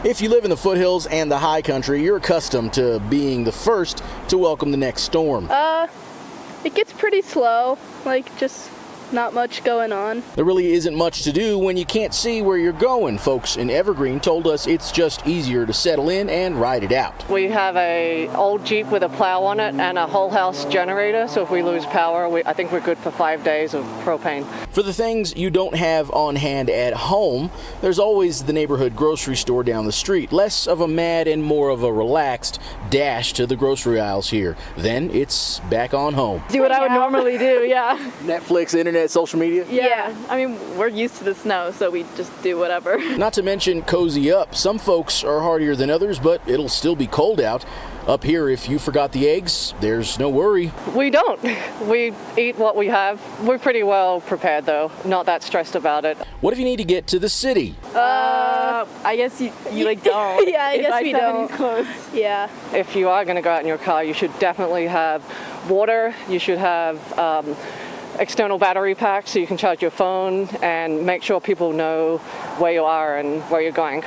If you live in the foothills and the high country, you're accustomed to being the first to welcome the next storm. It gets pretty slow, like just not much going on. There really isn't much to do when you can't see where you're going. Folks in Evergreen told us it's just easier to settle in and ride it out. We have a old Jeep with a plow on it and a whole house generator, so if we lose power, I think we're good for 5 days of propane. For the things you don't have on hand at home, there's always the neighborhood grocery store down the street. Less of a mad and more of a relaxed dash to the grocery aisles here. Then it's back on home. Do what I would normally do, yeah. Netflix, internet, social media? Yeah, I mean, we're used to the snow, so we just do whatever. Not to mention cozy up. Some folks are hardier than others, but it'll still be cold out. Up here, if you forgot the eggs, there's no worry. We don't. We eat what we have. We're pretty well prepared, though. Not that stressed about it. What if you need to get to the city? I guess you like don't. Yeah, I guess we don't. Close. Yeah. If you are going to go out in your car, you should definitely have water. You should have external battery packs so you can charge your phone, and make sure people know where you are and where you're going.